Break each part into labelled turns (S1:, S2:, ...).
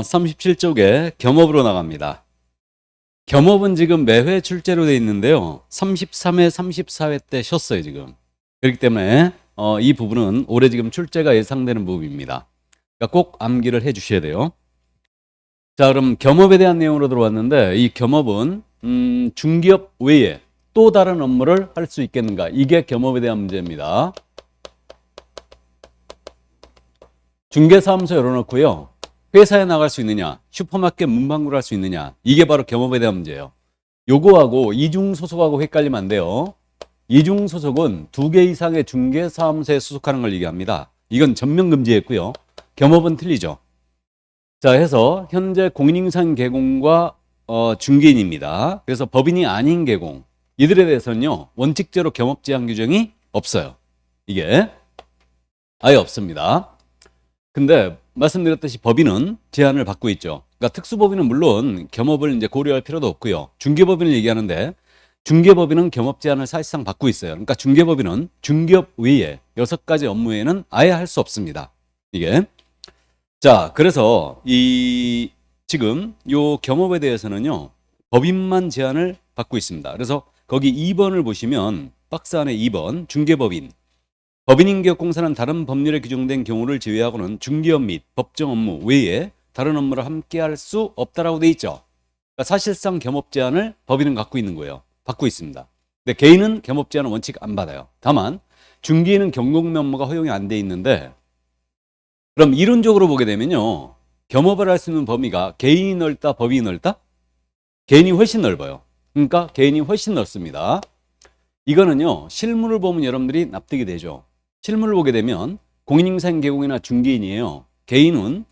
S1: 37쪽에 겸업으로 나갑니다. 겸업은 지금 매회 출제로 되어 있는데요. 33회, 34회 때 쉬었어요, 지금. 그렇기 때문에 이 부분은 올해 지금 출제가 예상되는 부분입니다. 그러니까 꼭 암기를 해 주셔야 돼요. 자, 그럼 겸업에 대한 내용으로 들어왔는데 이 겸업은 중기업 외에 또 다른 업무를 할 수 있겠는가? 이게 겸업에 대한 문제입니다. 중개사무소 열어놓고요. 회사에 나갈 수 있느냐, 슈퍼마켓 문방구를 할 수 있느냐, 이게 바로 겸업에 대한 문제예요. 요거하고 이중소속하고 헷갈리면 안 돼요. 이중소속은 2개 이상의 중개사무소에 소속하는 걸 얘기합니다. 이건 전면 금지했고요. 겸업은 틀리죠. 자, 해서 현재 공인인증 개공과 중개인입니다. 그래서 법인이 아닌 개공, 이들에 대해서는요, 원칙대로 겸업 제한 규정이 없어요. 이게 아예 없습니다. 근데 말씀드렸듯이 법인은 제한을 받고 있죠. 그러니까 특수법인은 물론 겸업을 이제 고려할 필요도 없고요. 중개법인을 얘기하는데 중개법인은 겸업 제한을 사실상 받고 있어요. 그러니까 중개법인은 중개업 외에 6가지 업무 외에는 아예 할 수 없습니다. 이게. 자, 그래서 지금 요 겸업에 대해서는요, 법인만 제한을 받고 있습니다. 그래서 거기 2번을 보시면 박스 안에 2번 중개법인. 법인인격공사는 다른 법률에 규정된 경우를 제외하고는 중개업 및 법정 업무 외에 다른 업무를 함께 할 수 없다라고 돼 있죠. 그러니까 사실상 겸업 제한을 법인은 갖고 있는 거예요. 받고 있습니다. 근데 개인은 겸업 제한은 원칙 안 받아요. 다만 중개인은 경공면모가 허용이 안 돼 있는데, 그럼 이론적으로 보게 되면요, 겸업을 할 수 있는 범위가 개인이 넓다, 법인이 넓다? 개인이 훨씬 넓어요. 그러니까 개인이 훨씬 넓습니다. 이거는요, 실물을 보면 여러분들이 납득이 되죠. 실물을 보게 되면 공인인증 개공이나 중개인이에요. 개인은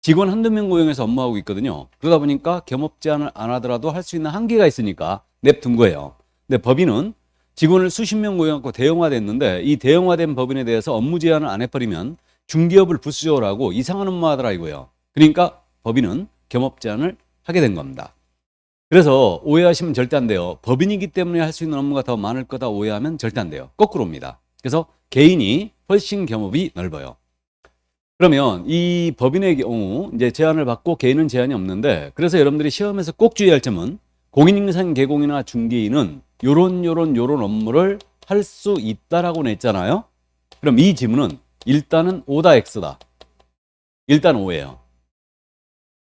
S1: 직원 한두 명 고용해서 업무하고 있거든요. 그러다 보니까 겸업 제한을 안 하더라도 할 수 있는 한계가 있으니까 냅둔 거예요. 근데 법인은 직원을 수십 명 고용하고 대형화됐는데 이 대형화된 법인에 대해서 업무 제한을 안 해버리면 중개업을 부수적으로 하고 이상한 업무 하더라 이거예요. 그러니까 법인은 겸업 제한을 하게 된 겁니다. 그래서 오해하시면 절대 안 돼요. 법인이기 때문에 할 수 있는 업무가 더 많을 거다 오해하면 절대 안 돼요. 거꾸로입니다. 그래서 개인이 훨씬 겸업이 넓어요. 그러면 이 법인의 경우 이제 제한을 받고 개인은 제한이 없는데, 그래서 여러분들이 시험에서 꼭 주의할 점은 공인인증 개공이나 중개인은 요런 업무를 할 수 있다라고 냈잖아요. 그럼 이 지문은 일단은 O다 X다. 일단 O예요.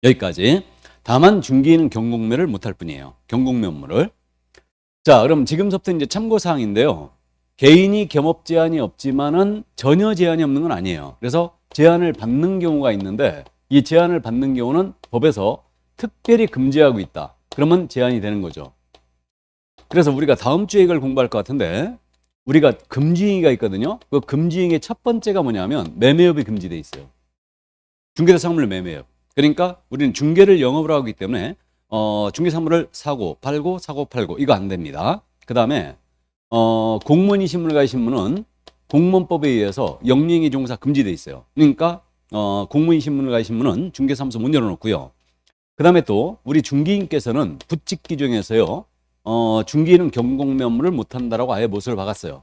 S1: 여기까지. 다만 중개인은 경공매를 못할 뿐이에요. 경공매 업무를. 자, 그럼 지금부터 이제 참고사항인데요. 개인이 겸업 제한이 없지만은 전혀 제한이 없는 건 아니에요. 그래서 제한을 받는 경우가 있는데 이 제한을 받는 경우는 법에서 특별히 금지하고 있다. 그러면 제한이 되는 거죠. 그래서 우리가 다음 주에 이걸 공부할 것 같은데 우리가 금지행위가 있거든요. 그 금지행위의 첫 번째가 뭐냐면 매매업이 금지돼 있어요. 중개대상물 매매업. 그러니까 우리는 중개를 영업을 하기 때문에 중개사물을 사고 팔고 이거 안 됩니다. 그 다음에 공무원이 신문을 가신 분은 공무원법에 의해서 영리행위 종사 금지돼 있어요. 그러니까 공무원 신문을 가신 분은 중개사무소 문 열어놓고요. 그 다음에 또 우리 중개인께서는 부칙 규정에서요, 중개인은 경공매 업무를 못한다라고 아예 못을 박았어요.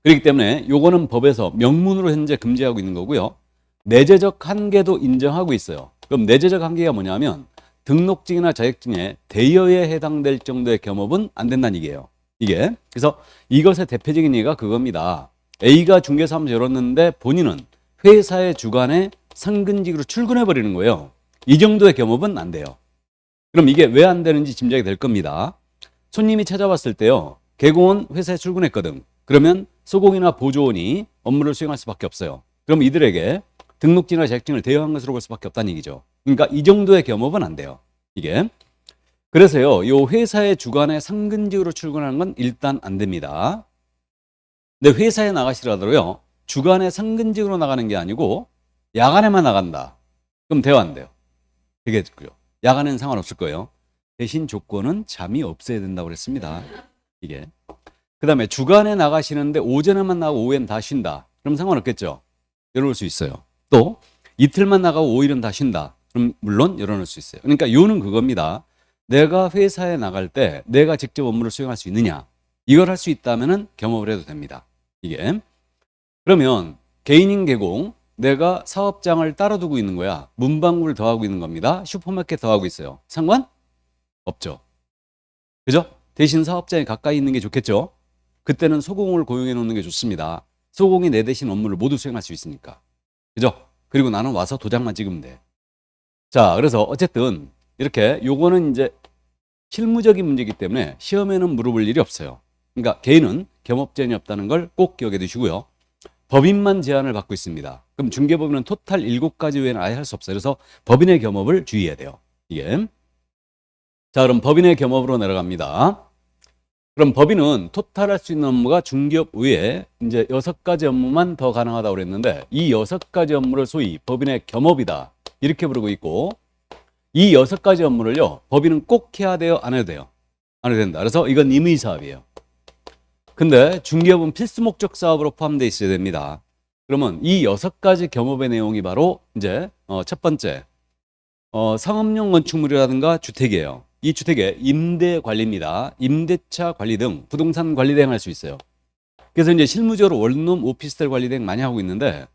S1: 그렇기 때문에 요거는 법에서 명문으로 현재 금지하고 있는 거고요. 내재적 한계도 인정하고 있어요. 그럼 내재적 한계가 뭐냐면 등록증이나 자격증에 대여에 해당될 정도의 겸업은 안 된다는 얘기예요. 이게. 그래서 이것의 대표적인 예가 그겁니다. A가 중개사무소 열었는데 본인은 회사의 주간에 상근직으로 출근해 버리는 거예요. 이 정도의 겸업은 안 돼요. 그럼 이게 왜 안 되는지 짐작이 될 겁니다. 손님이 찾아왔을 때요, 개공은 회사에 출근했거든. 그러면 소공이나 보조원이 업무를 수행할 수밖에 없어요. 그럼 이들에게 등록증이나 자격증을 대여한 것으로 볼 수밖에 없다는 얘기죠. 그러니까 이 정도의 겸업은 안 돼요. 이게. 그래서요, 요 회사의 주간에 상근직으로 출근하는 건 일단 안 됩니다. 근데 회사에 나가시라도요, 주간에 상근직으로 나가는 게 아니고 야간에만 나간다. 그럼 돼요, 안 돼요? 되겠고요. 야간에는 상관없을 거예요. 대신 조건은 잠이 없어야 된다고 그랬습니다. 이게. 그 다음에 주간에 나가시는데 오전에만 나가고 오후엔 다 쉰다. 그럼 상관없겠죠? 열어놓을 수 있어요. 또 이틀만 나가고 5일은 다 쉰다. 그럼 물론 열어놓을 수 있어요. 그러니까 요는 그겁니다. 내가 회사에 나갈 때 내가 직접 업무를 수행할 수 있느냐, 이걸 할 수 있다면 겸업을 해도 됩니다. 이게. 그러면 개인인 개공, 내가 사업장을 따로 두고 있는 거야. 문방구를 더하고 있는 겁니다. 슈퍼마켓 더하고 있어요. 상관? 없죠. 그죠? 대신 사업장에 가까이 있는 게 좋겠죠? 그때는 소공을 고용해 놓는 게 좋습니다. 소공이 내 대신 업무를 모두 수행할 수 있으니까. 그죠? 그리고 나는 와서 도장만 찍으면 돼. 자, 그래서 어쨌든 이렇게 요거는 이제 실무적인 문제이기 때문에 시험에는 물어볼 일이 없어요. 그러니까 개인은 겸업 제한이 없다는 걸 꼭 기억해 두시고요. 법인만 제한을 받고 있습니다. 그럼 중개법인은 토탈 7가지 외에는 아예 할 수 없어요. 그래서 법인의 겸업을 주의해야 돼요. 이게. 자, 그럼 법인의 겸업으로 내려갑니다. 그럼 법인은 토탈 할 수 있는 업무가 중개업 외에 이제 6가지 업무만 더 가능하다고 그랬는데 이 6가지 업무를 소위 법인의 겸업이다. 이렇게 부르고 있고 이 6가지 업무를요. 법인은 꼭 해야 돼요? 안 해도 돼요? 안 해도 된다. 그래서 이건 임의 사업이에요. 근데 중개업은 필수 목적 사업으로 포함되어 있어야 됩니다. 그러면 이 6가지 겸업의 내용이 바로 이제 첫 번째 상업용 건축물이라든가 주택이에요. 이 주택의 임대 관리입니다. 임대차 관리 등 부동산 관리 대행 할 수 있어요. 그래서 이제 실무적으로 원룸 오피스텔 관리 대행 많이 하고 있는데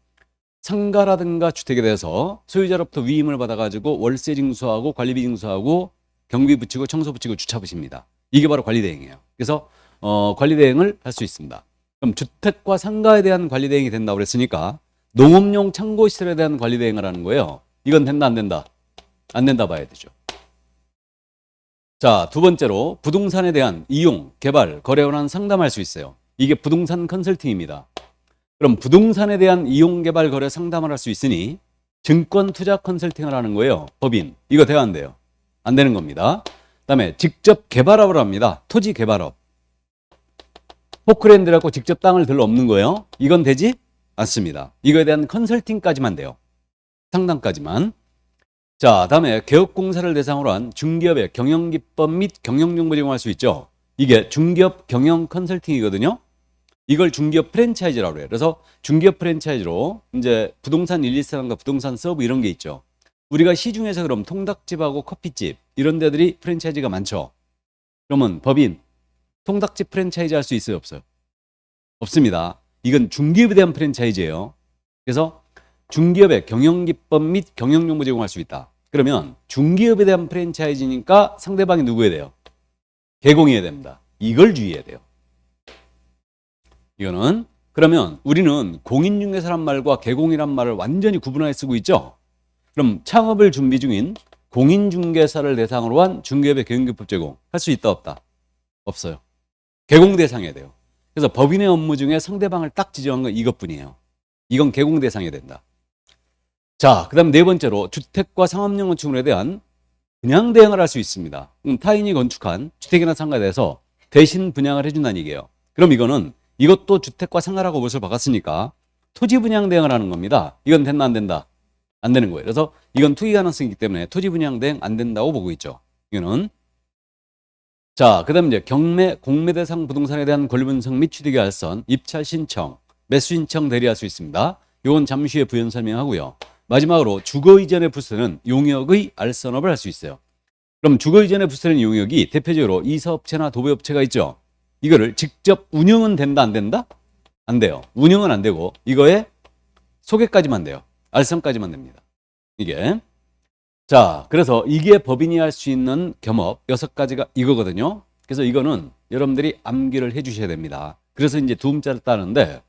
S1: 상가라든가 주택에 대해서 소유자로부터 위임을 받아가지고 월세 징수하고 관리비 징수하고 경비 붙이고 청소 붙이고 주차 붙입니다. 이게 바로 관리 대행이에요. 그래서 관리 대행을 할 수 있습니다. 그럼 주택과 상가에 대한 관리 대행이 된다고 그랬으니까 농업용 창고 시설에 대한 관리 대행을 하는 거예요. 이건 된다 안 된다? 안 된다 봐야 되죠. 자, 두 번째로 부동산에 대한 이용, 개발, 거래에 관한 상담할 수 있어요. 이게 부동산 컨설팅입니다. 그럼 부동산에 대한 이용, 개발, 거래 상담을 할 수 있으니 증권 투자 컨설팅을 하는 거예요. 법인. 이거 돼야 안 돼요? 안 되는 겁니다. 그다음에 직접 개발업을 합니다. 토지 개발업. 포크랜드라고 직접 땅을 들러 없는 거예요. 이건 되지 않습니다. 이거에 대한 컨설팅까지만 돼요. 상담까지만. 자, 다음에 개업공사를 대상으로 한 중개업의 경영기법 및 경영정보 제공할 수 있죠. 이게 중개업 경영 컨설팅이거든요. 이걸 중개업 프랜차이즈라고 해요. 그래서 중개업 프랜차이즈로 이제 부동산 1, 2사랑과 부동산 서브 이런 게 있죠. 우리가 시중에서 그럼 통닭집하고 커피집 이런 데들이 프랜차이즈가 많죠. 그러면 법인 통닭집 프랜차이즈 할 수 있어요, 없어요? 없습니다. 이건 중개업에 대한 프랜차이즈예요. 그래서 중개업의 경영기법 및 경영정보 제공할 수 있다. 그러면 중개업에 대한 프랜차이즈니까 상대방이 누구여야 돼요? 개공해야 됩니다. 이걸 주의해야 돼요. 이거는 그러면 우리는 공인중개사란 말과 개공이란 말을 완전히 구분하게 쓰고 있죠. 그럼 창업을 준비 중인 공인중개사를 대상으로 한 중개업의 경영기법 제공 할 수 있다 없다? 없어요. 개공 대상이어야 돼요. 그래서 법인의 업무 중에 상대방을 딱 지정한 건 이것뿐이에요. 이건 개공 대상이 된다. 자, 그 다음 네 번째로 주택과 상업용 건축물에 대한 분양 대행을 할 수 있습니다. 타인이 건축한 주택이나 상가에 대해서 대신 분양을 해준다는 얘기예요. 그럼 이거는 이것도 주택과 상가라고 못을 박았으니까 토지 분양 대행을 하는 겁니다. 이건 된다 안 된다? 안 되는 거예요. 그래서 이건 투기 가능성이기 때문에 토지 분양 대행 안 된다고 보고 있죠. 이거는 자, 그 다음 이제 경매, 공매 대상 부동산에 대한 권리 분석 및 취득의 알선, 입찰 신청, 매수 신청 대리할 수 있습니다. 이건 잠시 후에 부연 설명하고요. 마지막으로 주거 이전의 부수는 용역의 알선업을 할 수 있어요. 그럼 주거 이전의 부수는 용역이 대표적으로 이사업체나 도배업체가 있죠. 이거를 직접 운영은 된다 안 된다? 안 돼요. 운영은 안 되고 이거에 소개까지만 돼요. 알선까지만 됩니다. 이게 자, 그래서 이게 법인이 할 수 있는 겸업 6가지가 이거거든요. 그래서 이거는 여러분들이 암기를 해 주셔야 됩니다. 그래서 이제 두 문자를 따는데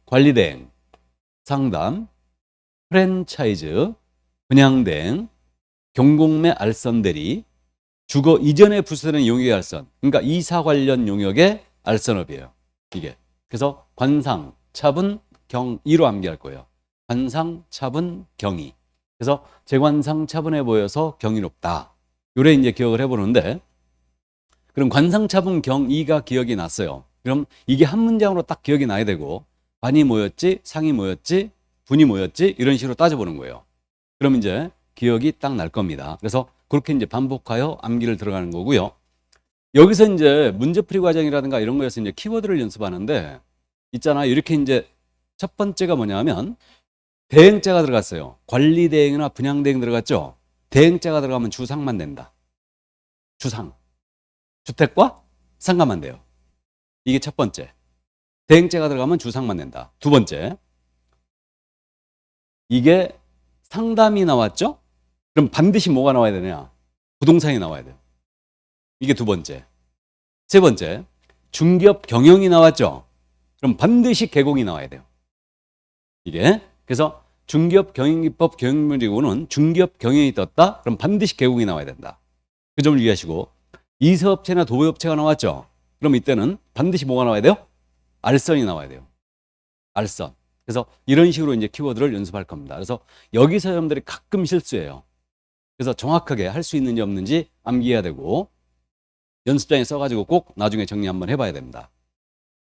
S1: 관리대행, 상담, 프랜차이즈, 분양대행, 경공매 알선대리, 주거 이전에 부수되는 용역의 알선. 그러니까 이사 관련 용역의 알선업이에요. 이게. 그래서 관상, 차분, 경이로 암기할 거예요. 관상, 차분, 경이. 그래서 재관상 차분해 보여서 경이롭다. 요래 이제 기억을 해보는데, 그럼 관상 차분 경이가 기억이 났어요. 그럼 이게 한 문장으로 딱 기억이 나야 되고, 관이 뭐였지, 상이 뭐였지, 분이 뭐였지, 이런 식으로 따져보는 거예요. 그럼 이제 기억이 딱 날 겁니다. 그래서 그렇게 이제 반복하여 암기를 들어가는 거고요. 여기서 이제 문제풀이 과정이라든가 이런 거에서 이제 키워드를 연습하는데, 있잖아. 이렇게 이제 첫 번째가 뭐냐면, 대행자가 들어갔어요. 관리 대행이나 분양 대행 들어갔죠. 대행자가 들어가면 주상만 된다. 주상. 주택과 상가만 돼요. 이게 첫 번째. 대행자가 들어가면 주상만 된다. 두 번째. 이게 상담이 나왔죠? 그럼 반드시 뭐가 나와야 되냐? 부동산이 나와야 돼요. 이게 두 번째. 세 번째, 중개업 경영이 나왔죠? 그럼 반드시 개공이 나와야 돼요. 이게. 그래서 중개업 경영기법 경영물이고는 중개업 경영이 떴다? 그럼 반드시 개공이 나와야 된다. 그 점을 이해하시고, 이사업체나 도배업체가 나왔죠? 그럼 이때는 반드시 뭐가 나와야 돼요? 알선이 나와야 돼요. 알선. 그래서 이런 식으로 이제 키워드를 연습할 겁니다. 그래서 여기서 여러분들이 가끔 실수해요. 그래서 정확하게 할 수 있는지 없는지 암기해야 되고, 연습장에 써가지고 꼭 나중에 정리 한번 해봐야 됩니다.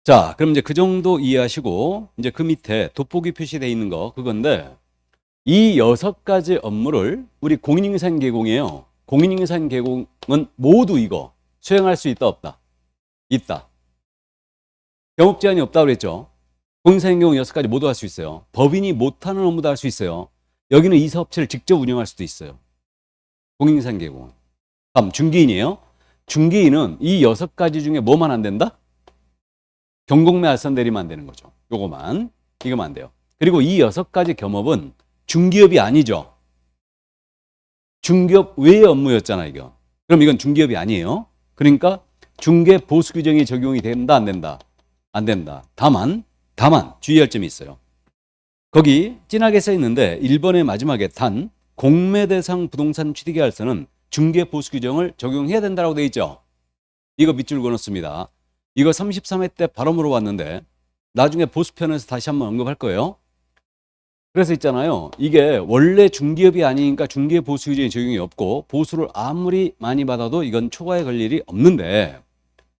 S1: 자, 그럼 이제 그 정도 이해하시고, 이제 그 밑에 돋보기 표시되어 있는 거, 그건데, 이 6가지 업무를 우리 공인인증서 개공이에요. 공인인증서 개공은 모두 이거 수행할 수 있다, 없다? 있다. 영업 제한이 없다고 그랬죠. 공인인증서 개공 6가지 모두 할 수 있어요. 법인이 못하는 업무도 할 수 있어요. 여기는 이사업체를 직접 운영할 수도 있어요. 공인인증서 개공은. 다음, 중개인이에요. 중개인은 이 6가지 중에 뭐만 안 된다? 경공매 알선 대리만 안 되는 거죠. 요거만. 이거만 안 돼요. 그리고 이 6가지 겸업은 중개업이 아니죠. 중개업 외의 업무였잖아, 이거. 그럼 이건 중개업이 아니에요. 그러니까 중개 보수 규정이 적용이 된다, 안 된다? 안 된다. 다만 주의할 점이 있어요. 거기 진하게 써 있는데 1번의 마지막에 단 공매 대상 부동산 취득의 알선은 중개 보수 규정을 적용해야 된다고 되어 있죠. 이거 밑줄 그어놓습니다. 이거 33회 때 바로 물어봤는데 나중에 보수편에서 다시 한번 언급할 거예요. 그래서 있잖아요. 이게 원래 중개업이 아니니까 중개 보수 규정이 적용이 없고 보수를 아무리 많이 받아도 이건 초과에 걸 일이 없는데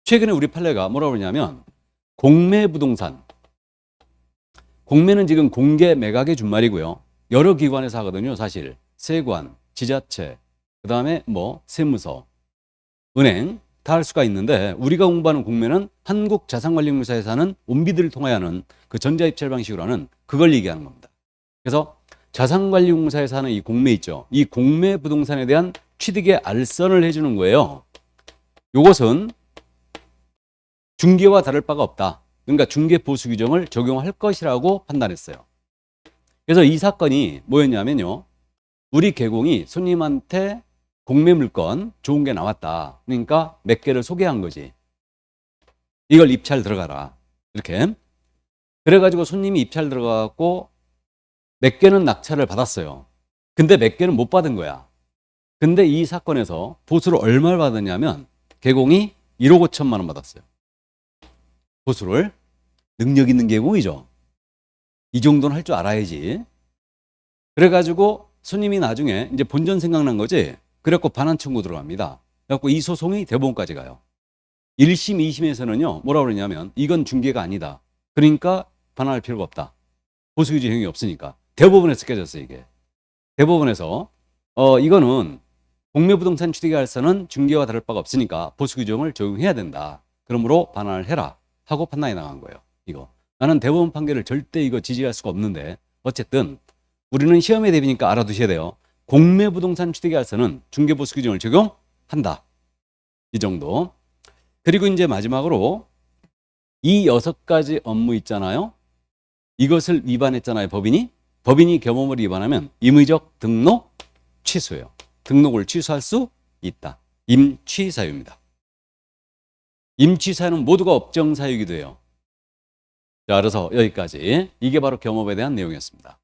S1: 최근에 우리 판례가 뭐라고 그러냐면 공매 부동산. 공매는 지금 공개 매각의 준말이고요. 여러 기관에서 하거든요. 사실 세관, 지자체, 그 다음에 뭐 세무서, 은행 다 할 수가 있는데 우리가 공부하는 공매는 한국자산관리공사에서 하는 온비들을 통하여 하는 그 전자입찰 방식으로 하는 그걸 얘기하는 겁니다. 그래서 자산관리공사에서 하는 이 공매 있죠. 이 공매 부동산에 대한 취득의 알선을 해주는 거예요. 이것은 중개와 다를 바가 없다. 그러니까 중개 보수 규정을 적용할 것이라고 판단했어요. 그래서 이 사건이 뭐였냐면요. 우리 개공이 손님한테 공매 물건 좋은 게 나왔다. 그러니까 몇 개를 소개한 거지. 이걸 입찰 들어가라. 이렇게. 그래가지고 손님이 입찰 들어가고 몇 개는 낙찰을 받았어요. 근데 몇 개는 못 받은 거야. 근데 이 사건에서 보수를 얼마를 받았냐면 개공이 1억 5천만 원 받았어요. 보수를. 능력 있는 개공이죠. 이 정도는 할 줄 알아야지. 그래가지고 손님이 나중에 이제 본전 생각난 거지. 그래갖고 반환 청구 들어갑니다. 그래갖고 이 소송이 대법원까지 가요. 1심, 2심에서는요, 뭐라고 그러냐면 이건 중개가 아니다. 그러니까 반환할 필요가 없다. 보수규제 형이 없으니까. 대법원에서 깨졌어요, 이게. 대법원에서 이거는 공매부동산 취득의 알선은 중개와 다를 바가 없으니까 보수규정을 적용해야 된다. 그러므로 반환을 해라 하고 판단이 나간 거예요. 이거. 나는 대법원 판결을 절대 이거 지지할 수가 없는데 어쨌든 우리는 시험에 대비니까 알아두셔야 돼요. 공매부동산 취득의 알선은 중개보수 규정을 적용한다. 이 정도. 그리고 이제 마지막으로 이 6가지 업무 있잖아요. 이것을 위반했잖아요, 법인이. 법인이 겸업을 위반하면 임의적 등록 취소예요. 등록을 취소할 수 있다. 임취사유입니다. 임취사유는 모두가 업정사유이기도 해요. 자, 그래서 여기까지. 이게 바로 겸업에 대한 내용이었습니다.